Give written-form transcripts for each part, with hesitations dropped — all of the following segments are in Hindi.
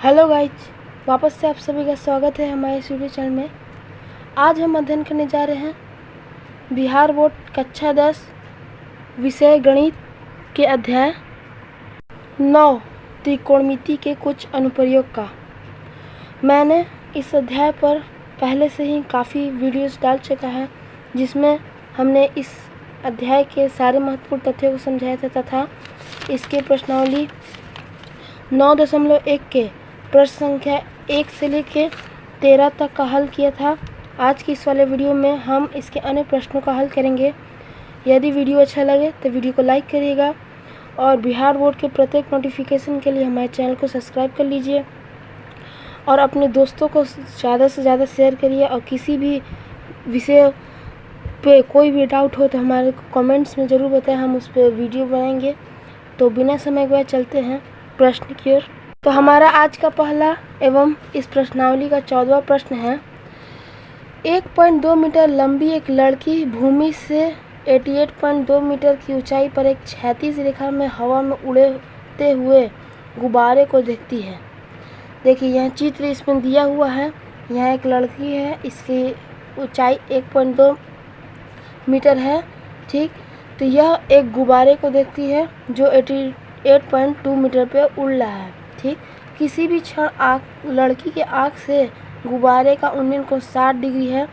हेलो गाइज, वापस से आप सभी का स्वागत है हमारे इस यूट्यूब चैनल में। आज हम अध्ययन करने जा रहे हैं बिहार बोर्ड कक्षा 10 विषय गणित के अध्याय 9 त्रिकोणमिति के कुछ अनुप्रयोग का। मैंने इस अध्याय पर पहले से ही काफ़ी वीडियोस डाल चुका है, जिसमें हमने इस अध्याय के सारे महत्वपूर्ण तथ्यों को समझाया था तथा इसके प्रश्नावली 9.1 के प्रश्न संख्या 1 से लेकर 13 तक का हल किया था। आज की इस वाले वीडियो में हम इसके अन्य प्रश्नों का हल करेंगे। यदि वीडियो अच्छा लगे तो वीडियो को लाइक करिएगा और बिहार बोर्ड के प्रत्येक नोटिफिकेशन के लिए हमारे चैनल को सब्सक्राइब कर लीजिए और अपने दोस्तों को ज़्यादा से ज़्यादा शेयर करिए। और किसी भी विषय पे कोई भी डाउट हो तो हमारे कमेंट्स में ज़रूर बताएं, हम उस पर वीडियो बनाएंगे। तो बिना समय गवाए चलते हैं प्रश्न की ओर। तो हमारा आज का पहला एवं इस प्रश्नावली का 14वां प्रश्न है। 1.2 मीटर लंबी एक लड़की भूमि से 88.2 मीटर की ऊंचाई पर एक क्षैतिज रेखा में हवा में उड़ते हुए गुब्बारे को देखती है। देखिए यह चित्र इसमें दिया हुआ है। यह एक लड़की है, इसकी ऊंचाई 1.2 मीटर है। ठीक, तो यह एक गुब्बारे को देखती है जो 88.2 मीटर पे उड़ रहा है। ठीक, किसी भी क्षण लड़की के आँख से गुब्बारे का उन्नयन कोण 60 डिग्री है।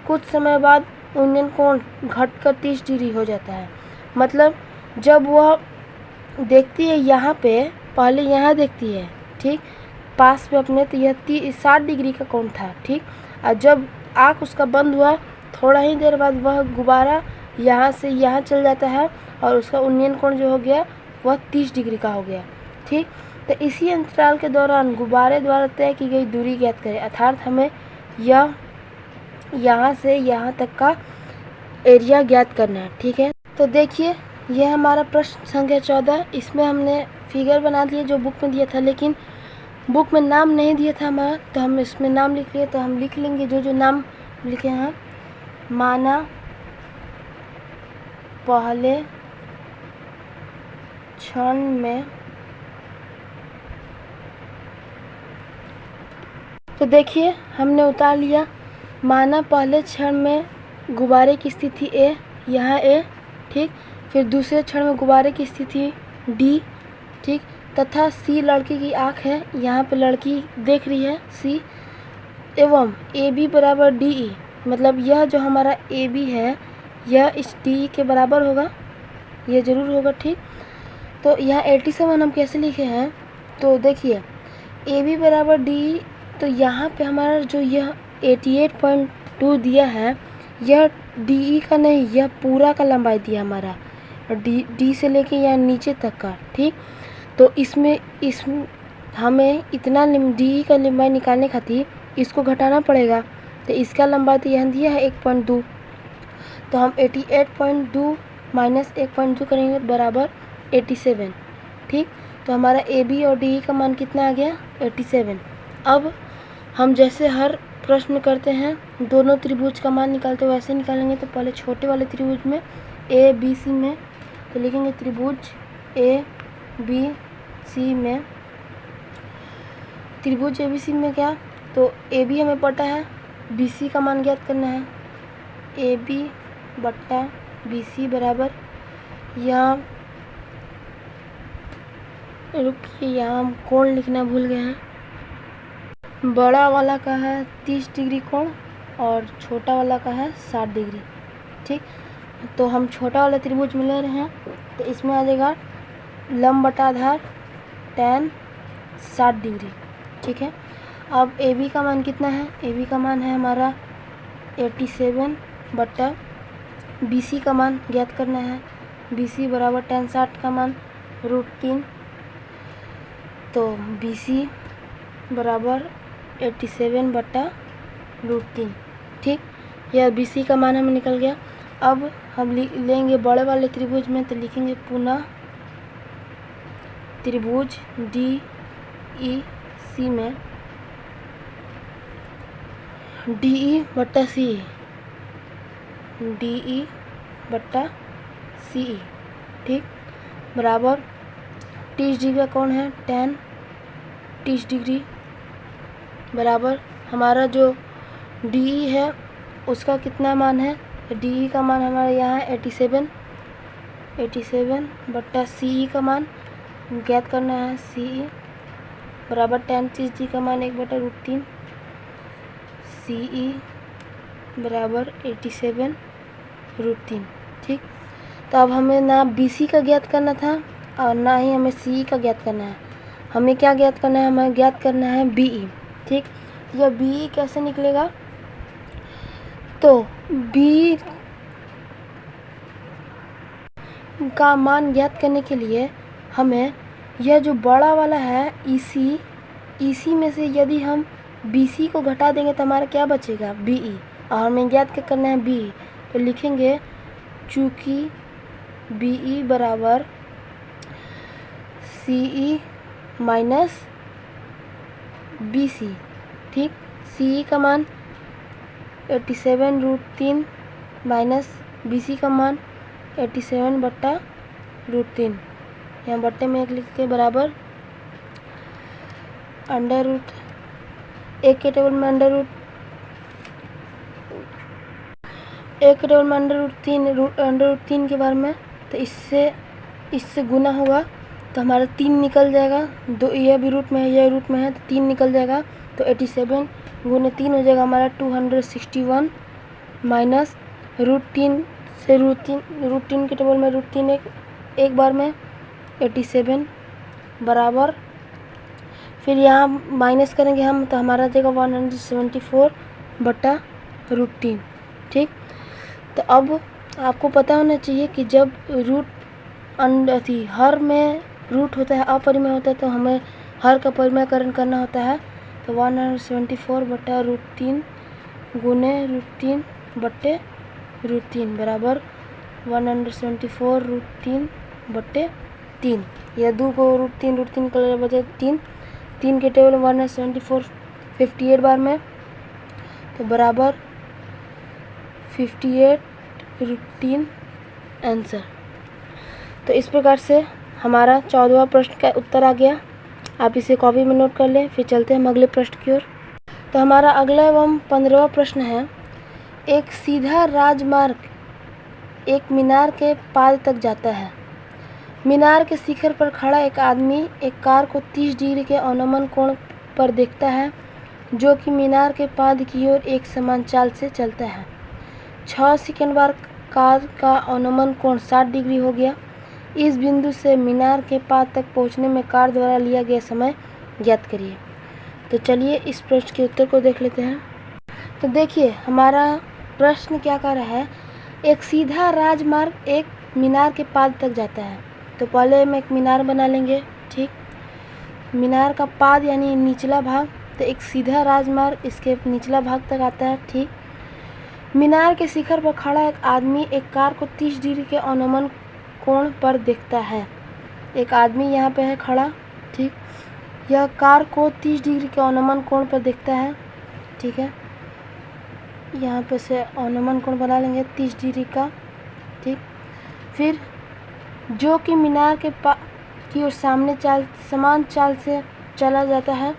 कुछ समय बाद उन्नयन कोण घटकर 30 डिग्री हो जाता है। मतलब जब वह देखती है यहाँ पे, पहले यहाँ देखती है, ठीक, पास में अपने, तो यह 60 डिग्री का कोण था। ठीक, और जब आँख उसका बंद हुआ थोड़ा ही देर बाद वह गुब्बारा यहाँ से यहाँ चल जाता है और उसका उन्नयन कोण जो हो गया वह 30 डिग्री का हो गया। ठीक, तो इसी अंतराल के दौरान गुब्बारे द्वारा तय की गई दूरी ज्ञात करें, अर्थात हमें यह यहाँ से यहाँ तक का एरिया ज्ञात करना है। ठीक है, तो देखिए यह हमारा प्रश्न संख्या 14। इसमें हमने फिगर बना दिए जो बुक में दिया था, लेकिन बुक में नाम नहीं दिया था हमारा, तो हम इसमें नाम लिख लिए। तो हम लिख लेंगे जो नाम लिखे हैं। माना पहले क्षण में, तो देखिए हमने उतार लिया। माना पहले क्षण में गुब्बारे की स्थिति ए, यहाँ ए, ठीक, फिर दूसरे क्षण में गुब्बारे की स्थिति डी, ठीक, तथा सी लड़की की आँख है, यहाँ पे लड़की देख रही है सी, एवं ए बी बराबर डी ई, मतलब यह जो हमारा ए बी है यह इस डी के बराबर होगा, यह ज़रूर होगा। ठीक, तो यहाँ 87 हम कैसे लिखे हैं, तो देखिए ए बी बराबर डी, तो यहाँ पे हमारा जो यह 88.2 दिया है यह डी ई का नहीं, यह पूरा का लंबाई दिया हमारा, डी से लेके यहाँ नीचे तक का। ठीक, तो इसमें हमें इतना डी ई का लंबाई निकालने खातिर इसको घटाना पड़ेगा। तो इसका लंबाई तो यहाँ दिया है 1.2, तो हम 88.2 माइनस 1.2 करेंगे बराबर 87। ठीक, तो हमारा ए बी और डी ई का मान कितना आ गया 87। अब हम जैसे हर प्रश्न करते हैं दोनों त्रिभुज का मान निकालते हैं वैसे निकालेंगे। तो पहले छोटे वाले त्रिभुज में ए बी सी में तो लिखेंगे त्रिभुज ए बी सी में, त्रिभुज ए बी सी में क्या, तो ए बी हमें पता है, बी सी का मान ज्ञात करना है। ए बी बट्टा बी सी बराबर, यहाँ रुकिए यहाँ हम कोण लिखना भूल गए हैं। बड़ा वाला का है 30 डिग्री कोण और छोटा वाला का है 60 डिग्री। ठीक, तो हम छोटा वाला त्रिभुज में ले रहे हैं, तो इसमें आ जाएगा लंब बटा आधार tan 60 डिग्री। ठीक है, अब ए बी का मान कितना है, ए बी का मान है हमारा 87 बट्टा बी सी का मान ज्ञात करना है। बी सी बराबर tan 60 का मान √3, तो बी सी बराबर 87 बट्टा √3। ठीक, यह बी सी का मान हमें निकल गया। अब हम लेंगे बड़े वाले त्रिभुज में, तो लिखेंगे पुनः त्रिभुज डी ई सी में डी ई बट्टा सी, डी ई बट्टा सी ई, ठीक, बराबर 30 डिग्री का कोण है tan 30 डिग्री बराबर हमारा जो डी है उसका कितना मान है, डी का मान हमारा यहाँ है 87 बट्टा सी का मान ज्ञात करना है, सी बराबर tan 30 का मान 1/√3, सी बराबर 87√3। ठीक, तो अब हमें ना BC का ज्ञात करना था और ना ही हमें CE का ज्ञात करना है। हमें क्या ज्ञात करना है, हमें ज्ञात करना है BE। ठीक, यह BE कैसे निकलेगा, तो B का मान ज्ञात करने के लिए हमें यह जो बड़ा वाला है EC में से यदि हम BC को घटा देंगे तो हमारा क्या बचेगा, BE, और हमें ज्ञात क्या करना है BE। तो लिखेंगे चूँकि BE बराबर CE माइनस BC। ठीक, CE का मान 87√3 माइनस BC का मान 87/√3, यहाँ बट्टे में 1 लिख के बराबर √ 1 के टेबल में √ 3 के बारे में, तो इससे गुना होगा तो हमारा 3 निकल जाएगा, दो यह भी रूट में है यह रूट में है तो 3 निकल जाएगा, तो 87 गुने 3 हो जाएगा हमारा 261 माइनस √3 से √3 के टेबल में √3 एक बार में 87 बराबर, फिर यहाँ माइनस करेंगे हम तो हमारा आ जाएगा 174/√3। ठीक, तो अब आपको पता होना चाहिए कि जब हर में रूट होता है अपरिमेय होता है तो हमें हर का परिमेयकरण करना होता है, तो 174/√3 गुने √3/√3 बराबर 174√3/3। यह 2 को √3 कर बचे 3 के टेबल 174 58 बार में, तो बराबर 58√3 आंसर। तो इस प्रकार से हमारा 14वां प्रश्न का उत्तर आ गया। आप इसे कॉपी में नोट कर लें। फिर चलते हैं हम अगले प्रश्न की ओर। तो हमारा अगला एवं 15वां प्रश्न है, एक सीधा राजमार्ग एक मीनार के पाद तक जाता है। मीनार के शिखर पर खड़ा एक आदमी एक कार को 30 डिग्री के अवनमन कोण पर देखता है, जो कि मीनार के पाद की ओर एक समान चाल से चलता है। 6 सेकंड बाद कार का अवनमन कोण 60 डिग्री हो गया। इस बिंदु से मीनार के पाद तक पहुंचने में कार द्वारा लिया गया समय ज्ञात करिए। तो चलिए इस प्रश्न के उत्तर को देख लेते हैं। तो देखिए हमारा प्रश्न क्या कह रहा है, एक सीधा राजमार्ग एक मीनार के पाद तक जाता है। तो पहले हम एक मीनार बना लेंगे। ठीक, मीनार का पाद यानी निचला भाग, तो एक सीधा राजमार्ग इसके निचला भाग तक आता है। ठीक, मीनार के शिखर पर खड़ा एक आदमी एक कार को 30 डिग्री के अवनमन कोण पर देखता है। एक आदमी यहाँ पे है खड़ा। ठीक, यह कार को 30 डिग्री के अवनमन कोण पर देखता है। ठीक है, यहाँ पे से अवनमन कोण बना लेंगे 30 डिग्री का। ठीक, फिर जो कि मीनार के की ओर समान चाल से चला जाता है।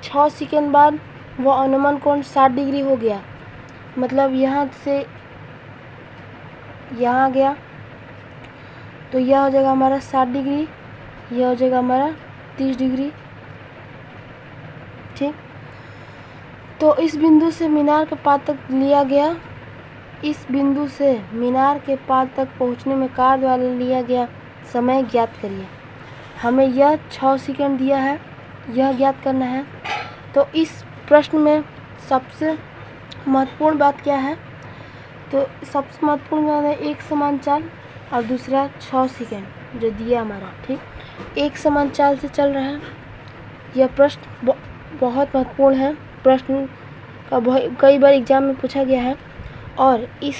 6 सेकंड बाद वह अवनमन कोण 60 डिग्री हो गया, मतलब यहाँ से यहाँ गया तो यह हो जाएगा हमारा 60 डिग्री, यह हो जाएगा हमारा 30 डिग्री। ठीक, तो इस बिंदु से मीनार के पाद तक लिया गया, इस बिंदु से मीनार के पाद तक पहुंचने में कार द्वारा लिया गया समय ज्ञात करिए। हमें यह 6 सेकंड दिया है, यह ज्ञात करना है। तो इस प्रश्न में सबसे महत्वपूर्ण बात क्या है, तो सबसे महत्वपूर्ण बात है एक समान चाल और दूसरा 6 सेकंड जो दिया हमारा। ठीक, एक समान चाल से चल रहा है। यह प्रश्न बहुत महत्वपूर्ण है, प्रश्न का कई बार एग्जाम में पूछा गया है। और इस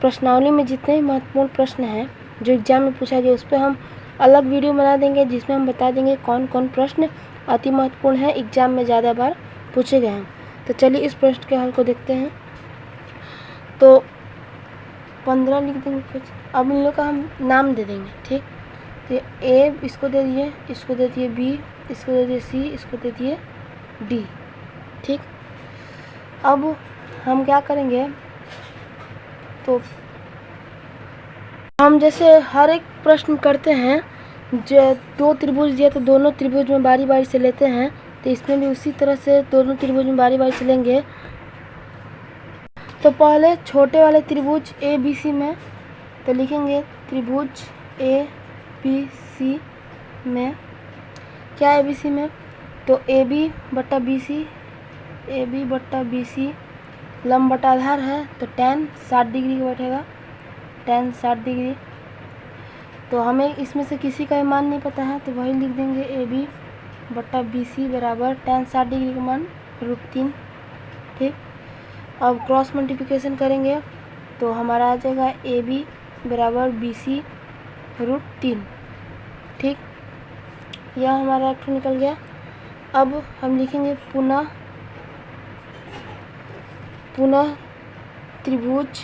प्रश्नावली में जितने महत्वपूर्ण प्रश्न हैं जो एग्जाम में पूछा गया उस पर हम अलग वीडियो बना देंगे, जिसमें हम बता देंगे कौन कौन प्रश्न अति महत्वपूर्ण है, एग्जाम में ज़्यादा बार पूछे गए हैं। तो चलिए इस प्रश्न के हल को देखते हैं। तो 15 लिख देंगे कुछ। अब इन लोग का हम नाम दे देंगे। ठीक, तो ए इसको दे दिए, इसको दे दिए बी, इसको दे दिए सी, इसको दे दिए डी। ठीक, अब हम क्या करेंगे, तो हम जैसे हर एक प्रश्न करते हैं, जो 2 त्रिभुज दिया तो दोनों त्रिभुज में बारी बारी से लेते हैं, तो इसमें भी उसी तरह से दोनों त्रिभुज में बारी बारी से लेंगे। तो पहले छोटे वाले त्रिभुज ए बी सी में तो लिखेंगे त्रिभुज ए बी सी में क्या है, ए बी सी में तो ए बी बट्टा बी सी लंब बटा आधार है, तो tan 60 डिग्री का बैठेगा, tan 60 डिग्री। तो हमें इसमें से किसी का मान नहीं पता है, तो वही लिख देंगे ए बी बट्टा बी सी बराबर tan 60 डिग्री का मान √3। ठीक, अब क्रॉस मल्टीप्लिकेशन करेंगे तो हमारा आ जाएगा ए बी बराबर बी सी √3। ठीक, यह हमारा एक निकल गया। अब हम लिखेंगे पुनः त्रिभुज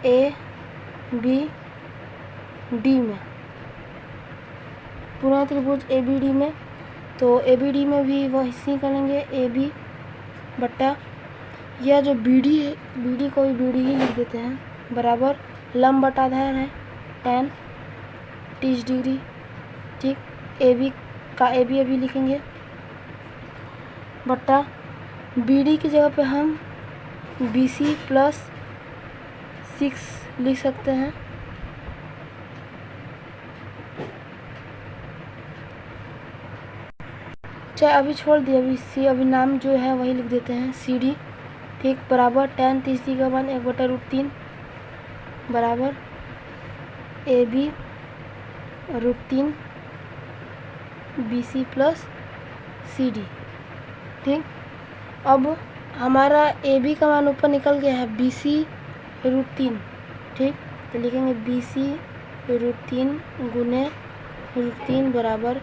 ए बी डी में, पुनः त्रिभुज ए बी डी में, तो ए बी डी में भी वह इसी करेंगे ए बी बट्टा यह जो बी डी है, बी डी को भी बी डी ही लिख देते हैं, बराबर लंब बटा आधार है tan 30 डिग्री। ठीक, ए बी का ए बी अभी लिखेंगे बट्टा बी डी की जगह पे हम बी सी प्लस 6 लिख सकते हैं। चाहे अभी छोड़ दिए, अभी सी अभी नाम जो है वही लिख देते हैं सी डी। ठीक, बराबर tan 30 डिग्री का मान 1/√3 बराबर A B √3 B C plus C D. ठीक, अब हमारा ए बी का मान ऊपर निकल गया है बी सी √3। ठीक, तो लिखेंगे बी सी √3 गुने √3 बराबर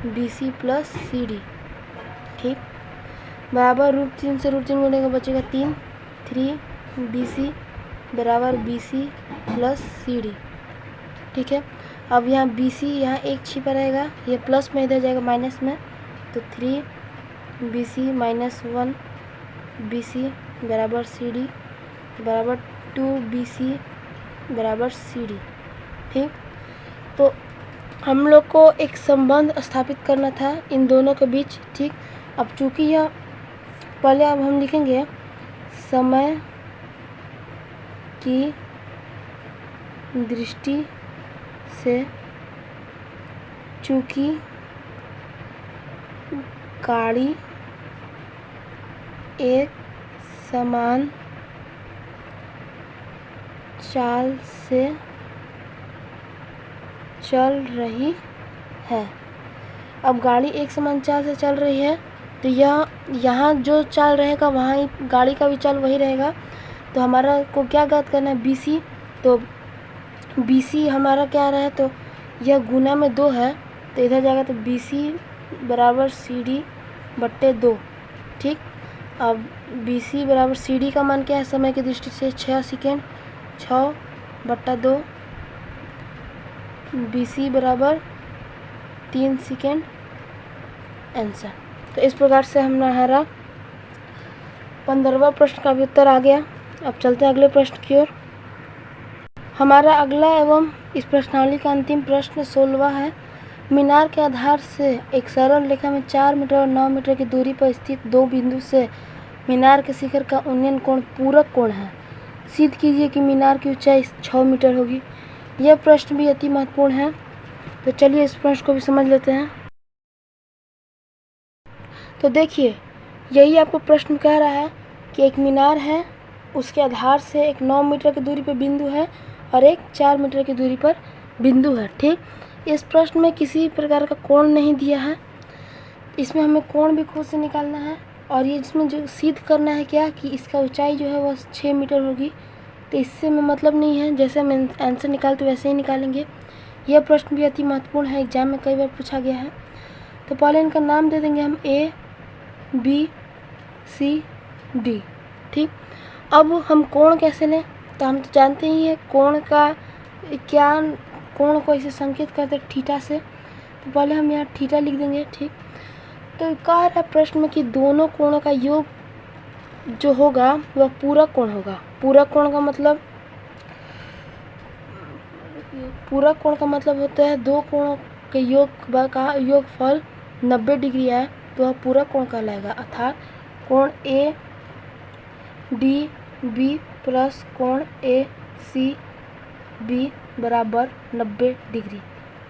B C plus C D. ठीक, बराबर √3 से √3 गुने का बचेगा 3 बी सी बराबर B C plus C D. ठीक है, अब यहाँ बी सी यहाँ एक छिपा रहेगा, ये प्लस में इधर जाएगा माइनस में, तो 3 B C minus 1 B C बराबर सी डी बराबर 2 बी सी बराबर सी डी। ठीक, तो हम लोग को एक संबंध स्थापित करना था इन दोनों के बीच। ठीक, अब चूँकि यह पहले अब हम लिखेंगे समय की दृष्टि से चूँकि गाड़ी एक समान चाल से चल रही है। अब गाड़ी एक समान चाल से चल रही है, तो यहाँ जो चाल रहेगा वहाँ ही गाड़ी का भी चाल वही रहेगा। तो हमारा को क्या ज्ञात करना है, बी सी। तो बी सी हमारा क्या रहा है, तो यह गुना में 2 है, तो इधर जाएगा तो बी सी बराबर सी डी बट्टे 2। ठीक, अब बी सी बराबर सी डी का मान क्या है समय की दृष्टि से 6 सेकेंड, 6 बट्टा 2 बी सी बराबर 3 सेकेंड आंसर। तो इस प्रकार से हमारा 15वां प्रश्न का भी उत्तर आ गया। अब चलते हैं अगले प्रश्न की ओर। हमारा अगला एवं इस प्रश्नावली का अंतिम प्रश्न 16वां है। मीनार के आधार से एक सरल रेखा में 4 मीटर और 9 मीटर की दूरी पर स्थित 2 बिंदु से मीनार के शिखर का उन्नयन कोण पूरक कोण है। सिद्ध कीजिए कि मीनार की ऊंचाई 6 मीटर होगी। यह प्रश्न भी अति महत्वपूर्ण है, तो चलिए इस प्रश्न को भी समझ लेते हैं। तो देखिए, यही आपको प्रश्न कह रहा है कि एक मीनार है, उसके आधार से एक 9 मीटर की दूरी पर बिंदु है और एक 4 मीटर की दूरी पर बिंदु है। ठीक, इस प्रश्न में किसी प्रकार का कोण नहीं दिया है, इसमें हमें कोण भी खुद से निकालना है। और ये इसमें जो सिद्ध करना है क्या कि इसका ऊंचाई जो है वह 6 मीटर होगी। तो इससे में मतलब नहीं है, जैसे हम आंसर निकालते वैसे ही निकालेंगे। यह प्रश्न भी अति महत्वपूर्ण है, एग्जाम में कई बार पूछा गया है। तो पहले इनका नाम दे देंगे हम ए बी सी डी। ठीक, अब हम कोण कैसे लें, तो हम तो जानते ही हैं कोण का क्या, कोण को इसे संकेत करते थीटा से। तो पहले हम यहाँ थीटा लिख देंगे। ठीक, तो कह रहा है प्रश्न में कि दोनों कोणों का योग जो होगा वह पूरक कोण होगा। पूरक कोण का मतलब होता है दो कोणों के योग का योगफल 90 डिग्री है तो वह पूरक कोण कहलाएगा। अर्थात कोण ए डी बी प्लस कोण ए सी बी बराबर 90 डिग्री।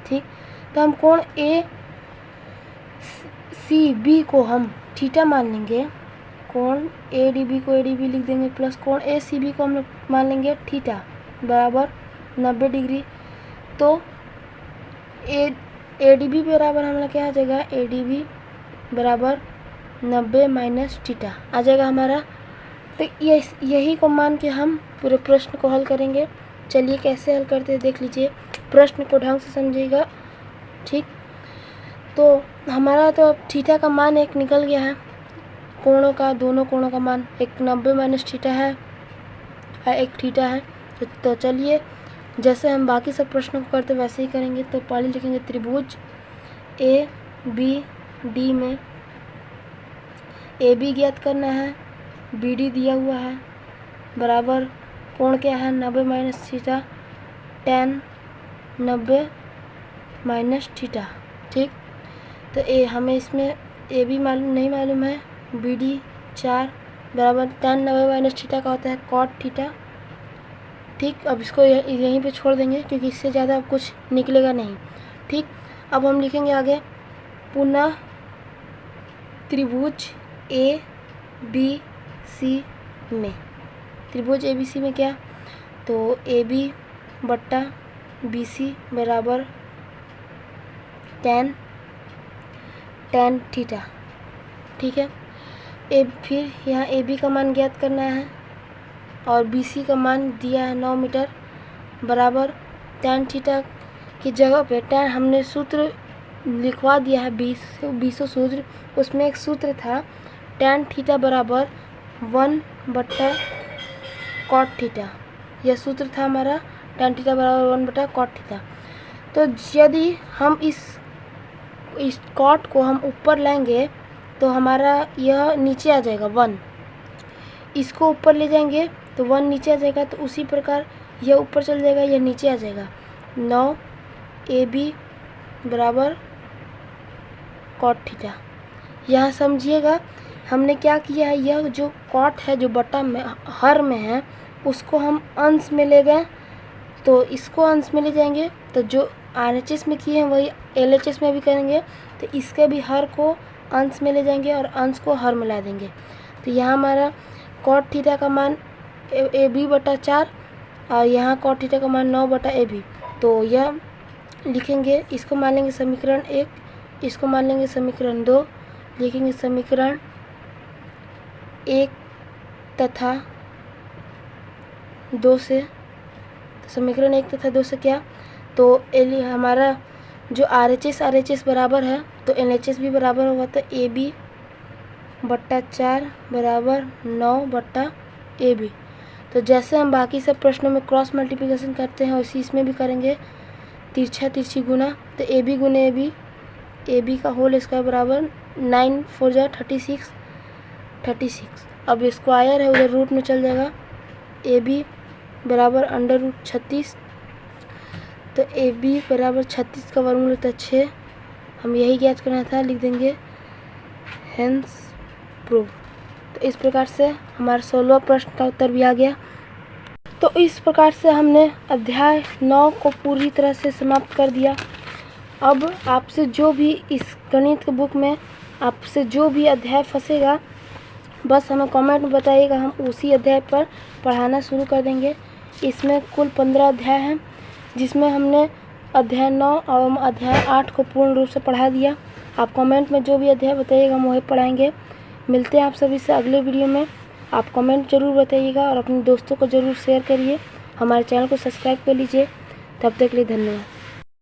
ठीक, तो हम कोण ए सी बी को हम थीटा मान लेंगे, कोण ए डी बी को ए डी बी लिख देंगे प्लस कोण ए सी बी को हम लोग मान लेंगे थीटा बराबर 90 डिग्री। तो ए डी बी बराबर हमारा क्या आ जाएगा, ए डी बी बराबर 90 माइनस थीटा आ जाएगा हमारा। तो यही को मान के हम पूरे प्रश्न को हल करेंगे। चलिए कैसे हल करते हैं देख लीजिए, प्रश्न को ढंग से समझिएगा। ठीक, तो हमारा तो अब थीटा का मान एक निकल गया है, कोणों का दोनों कोणों का मान एक 90 माइनस थीटा है, एक थीटा है। तो चलिए जैसे हम बाकी सब प्रश्नों को करते वैसे ही करेंगे। तो पहले लिखेंगे त्रिभुज ए बी डी में ए बी ज्ञात करना है, बी डी दिया हुआ है बराबर कोण क्या है 90 minus theta, tan 90 minus theta. ठीक, तो हमें इसमें ए बी नहीं मालूम है, बी डी 4 बराबर tan 90 माइनस थीटा का होता है cot थीटा। ठीक, अब इसको यहीं पे छोड़ देंगे क्योंकि इससे ज़्यादा अब कुछ निकलेगा नहीं। ठीक, अब हम लिखेंगे आगे पुनः त्रिभुज ए बी सी में, त्रिभुज ए बी सी में क्या, तो ए बी बट्टा बी सी बराबर tan थीटा। ठीक है, फिर यहाँ ए बी का मान ज्ञात करना है और बी सी का मान दिया है 9 मीटर बराबर tan थीटा की जगह पे tan हमने सूत्र लिखवा दिया है 20 सूत्र, उसमें एक सूत्र था tan थीटा बराबर 1 बट्टा cot थीटा। यह सूत्र था हमारा tan थीटा बराबर 1 बट्टा cot थीटा। तो यदि हम इस cot को हम ऊपर लाएंगे तो हमारा यह नीचे आ जाएगा 1, इसको ऊपर ले जाएंगे तो 1 नीचे आ जाएगा। तो उसी प्रकार यह ऊपर चल जाएगा, यह नीचे आ जाएगा। 9 ए बी बराबर cot थीटा। यहाँ समझिएगा हमने क्या किया है, यह जो cot है जो बटा में हर में है उसको हम अंश में ले गए, तो इसको अंश में ले जाएंगे तो जो RHS में किए हैं वही LHS में भी करेंगे। तो इसके भी हर को अंश में ले जाएंगे और अंश को हर में ला देंगे। तो यहाँ हमारा cot थीटा का मान ए बी बटा 4 और यहाँ cot थीटा का मान 9 बटा ए बी। तो यह लिखेंगे, इसको मान लेंगे समीकरण 1, इसको मान लेंगे समीकरण 2, लिखेंगे समीकरण 1 तथा 2 से, समीकरण 1 तथा 2 से क्या, तो हमारा जो RHS बराबर है तो LHS भी बराबर होगा। तो ए बी बट्टा 4 बराबर 9 बट्टा ए बी। तो जैसे हम बाकी सब प्रश्नों में क्रॉस मल्टीप्लिकेशन करते हैं वैसे इसमें भी करेंगे, तिरछा तिरछी गुना। तो ए बी गुने ए बी का होल स्क्वायर बराबर 9 4 जा 36। अब स्क्वायर है उधर रूट में चल जाएगा, ए बी बराबर अंडर रूट 36। तो ए बी बराबर 36 का वर्गमूल होता है 6। हम यही ज्ञात करना था, लिख देंगे हेंस प्रूव। तो इस प्रकार से हमारा 16वां प्रश्न का उत्तर भी आ गया। तो इस प्रकार से हमने अध्याय 9 को पूरी तरह से समाप्त कर दिया। अब आपसे जो भी इस गणित के बुक में आपसे जो भी अध्याय फंसेगा बस हमें कमेंट में बताइएगा, हम उसी अध्याय पर पढ़ाना शुरू कर देंगे। इसमें कुल 15 अध्याय हैं जिसमें हमने अध्याय 9 और अध्याय 8 को पूर्ण रूप से पढ़ा दिया। आप कमेंट में जो भी अध्याय बताइएगा हम वही पढ़ाएंगे। मिलते हैं आप सभी से अगले वीडियो में। आप कमेंट जरूर बताइएगा और अपने दोस्तों को ज़रूर शेयर करिए। हमारे चैनल को सब्सक्राइब कर लीजिए। तब तक के लिए धन्यवाद।